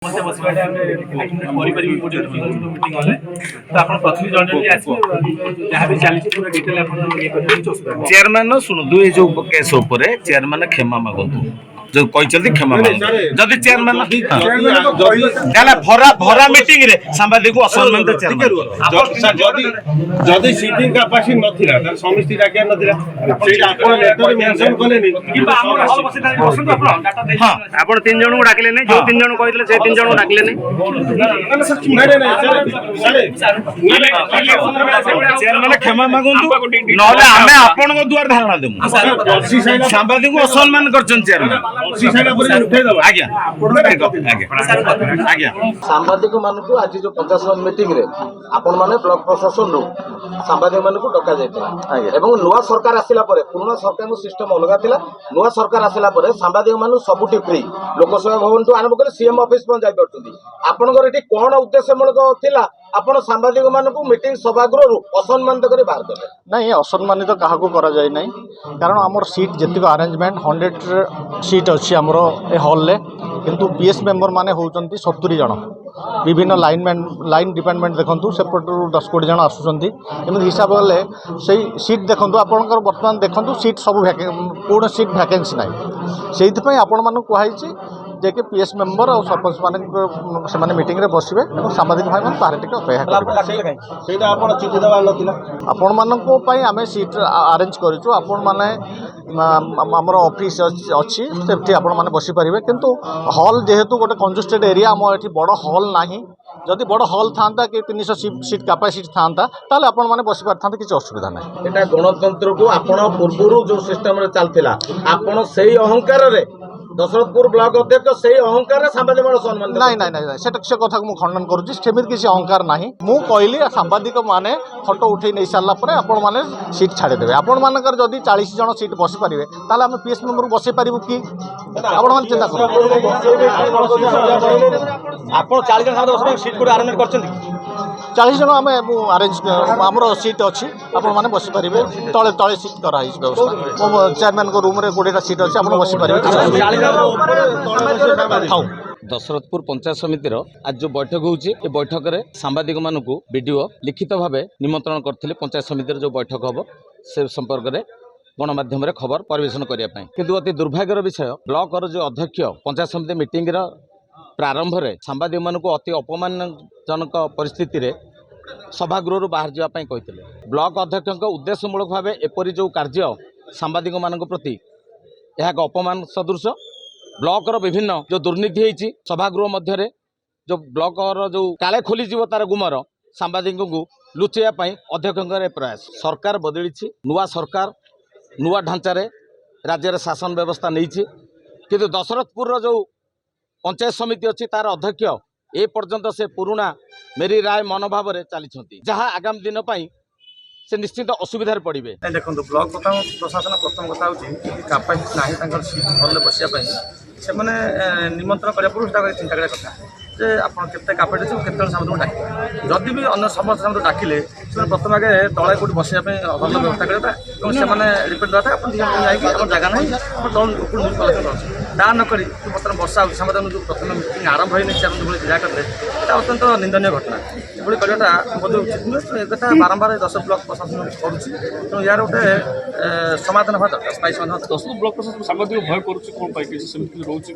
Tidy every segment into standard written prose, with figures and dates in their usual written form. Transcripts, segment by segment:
ସମସ୍ତେ ବସିବା କରିପାରିବି ଗୋଟେ ମିଟିଂ ଗଲେ ତ ଆପଣ ପ୍ରଥମେ ଜଣେ ଆସିବେ ଯାହା ବି ଚାଲିଛି ପୁରା ଡିଟେଲ ଆପଣ ଇଏ କରିବେ କିଛି ଅସୁବିଧା ନାହିଁ। ଚେୟାରମ୍ୟାନ ଶୁଣନ୍ତୁ ଏ ଯୋଉ କେସ୍ ଉପରେ ଚେୟାରମ୍ୟାନ କ୍ଷମା ମାଗନ୍ତୁ जो कहते क्षमा जदि चेयरमैन भरा मीटिंग रे सांबादिक को असम्मानित चेयरमैन जदि सीटिंग कैपेसिटी नथिला त समिति डाकिया नथिला सेटा आपण लेटर मेंशन कलेनी किबा आपण हल बसे बसंतु आपण डाटा दे हां आपण तीन जण को डाकले नै जो तीन जण कहितले से तीन जण को डाकले नै चेयरमैन क्षमा मागंतु नले हमें आपण को द्वार धारणा देमु सांबादिक को असम्मान करछन चेयरमैन सांबादिक मानक आज जो 50 मीटिंग रे आपण माने ब्लॉक प्रशासन रो सांबादिक मानक डका जायतिला एवं नुआ सरकार आसिला परे पुराना सरकार नो सिस्टम अलगा थिला नुआ सरकार आसिला परे सांबादिक मानु सबुटी फ्री लोकसभा भवन टू आरंभ कर सीएम ऑफिस पर जाय परतुंदी आपनकर एटी कोन उद्देश्य मूलक थिला आपण सांबादिक मानक मीटिंग सभागृह असम्मानित कर बाहर कले नहीं असम्मानित क्या करा जाए नहीं कारण आमर सीट जी अरेंजमेंट 100 सीट अच्छी आमर ए हॉल ले किंतु पीएस मेंबर माने होउचंती 70 जन विभिन्न लाइन डिपार्टमेंट देखु सेपटू 10 जन आसुँच एमती हिसाब कले से सीट देखु आपंकर बर्तमान देखु सीट सब पूर्ण सीट भैकेन्सी ना से आपण मानक कहुई जे कि पीएस मेंबर और सरपंच माने मीटिंग रे बसबे और सांबादिक भाई मान बाहर टिके अपेक्षा आपण मानक आमे सीट अरेंज करिछु आपण माने हमर ऑफिस अछि सेठी आपण माने बसी परिबे किंतु हॉल जेहेतु गोटे कंजस्टेड एरिया हम एठी बड़ हॉल नाही जदि बड़ हॉल था कि 300 सीट कैपेसिटी था ताले आपण माने बसी पारथांते किछ असुविधा नाही एटा गणतंत्र को आपण पूर्वरु जो सिस्टम रे चलथिला आपण सेही अहंकार रे दशरथपुर ब्लॉक अध्यक्ष से अहंकार सांबादिक सम्मान नहीं नहीं नहीं से कथा को खंडन करुँच सेमती किसी अहंकार ना मु कहली सांबादिक माने फोटो उठे नहीं सारा पर आपण मैंने सीट छाड़देवे आपण मानकर जदि 40 जन सीट बसी पारे ताल आम पीएस मेम्बर को बसई पारू कि आपण मैंने चिंता कर 40 जन आम अरेंज आमर सीट अच्छी आपण मैंने बसी पारे तले तले सीट कराई व्यवस्था मो चेयरमैन को रूम 20टा सीट अच्छी आप बसी पारे दशरथपुर पंचायत समितिर आज जो बैठक होउची ए बैठक रे सांबादिक मानकु वीडियो लिखित भावे निमंत्रण करथिले पंचायत समितिर जो बैठक हबो से संपर्क रे गणमाध्यम रे खबर परिवेशन करिया पई किंतु अति दुर्भाग्यर विषय ब्लॉक रो जो अध्यक्ष पंचायत समिति मीटिंग रो प्रारंभ रे सांबादिक मानकु अति अपमानजनक परिस्थिति रे सभागृह बाहर जावा पई कहिथिले ब्लॉक अध्यक्ष उद्देश्यमूलक भावे एपरि जो कार्य सांबादिक मानक प्रति यह एक अपमान सदृश ब्लॉक विभिन्न जो दुर्नीति होती सभागृह मध्य जो ब्लॉक जो काले खोली तार गुमर सांबादिक को लुचेवाई अध्यक्ष प्रयास सरकार बदली नुआ सरकार नुआ ढांचार राज्य शासन व्यवस्था नहीं किंतु दशरथपुर जो पंचायत समिति अच्छी तार अध्यक्ष ए पर्यंत से पुराना मेरी राय मनोभाव चली जहाँ आगामी दिन से निश्चित असुविधा पड़े देखो ब्लॉक कथा प्रशासन प्रथम कथा कैपेसिटी ना सीट हल बसापी से निमंत्रण करने पूर्व चिंता करा कथा जे आप कैपेसिटी केत सामने डाक जदि भी अन्य समस्त सामने डाकिले प्रथम आगे तले कौट बसापी हल व्यवस्था करवा और रिपेट देता आप जगह ना तल न्यूज कलेक्शन कर ता नक बर्तमान वर्षा हो जो प्रथम मीटिंग आरंभ होने जिला करते अत्यंत निंदनीय घटना ये करवाटा बोध उचित नुहे कथा बारंबार 10 ब्लॉक प्रशासन करुँच यार गोटे समाधान हवा दरकार स्थायी समाधान 10 ब्लॉक प्रशासन सांबादिक भय करुँच कौन रोचे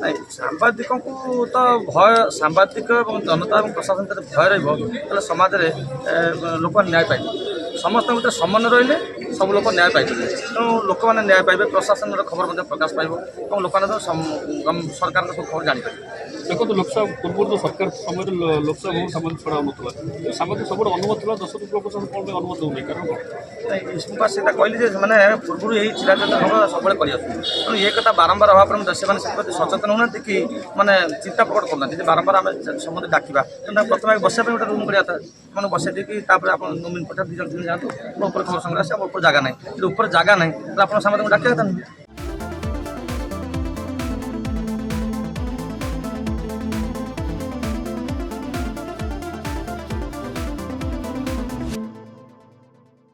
नहीं सांबादिक को तो भय सांबादिक और जनता और प्रशासन भय रहा समाज में लोक न्याय पाइबे समस्त गोटे समान रही सब लोग न्याय पाइबे तेणु लोक मैंने न्याय पाइबे प्रशासन खबर प्रकाश पाइब और लोक सरकार खबर जानीपारे देखो लोकसभा पूर्व जो सरकार समय लोकसभा भवन सांबादिक छड़ा होता सांबादिक सब अनुमति था 10 ब्लॉक प्रशासन कौन अनुमति होनी कारण नहीं सीधा कहली मैंने पूर्व यही चिराचरण सब तेणु ये कथा बारंबार हवा पर से सचेतन होना कि माने चिंता प्रकट करना बारंबार आम समस्त डाकवा प्रथम बसा गोटे रूम करा मैंने बसई देखिए आप नोमिन पठा 2 जन जातु खबर संग्रह से जगह ना ऊपर जगह ना आप सामने डाकिया था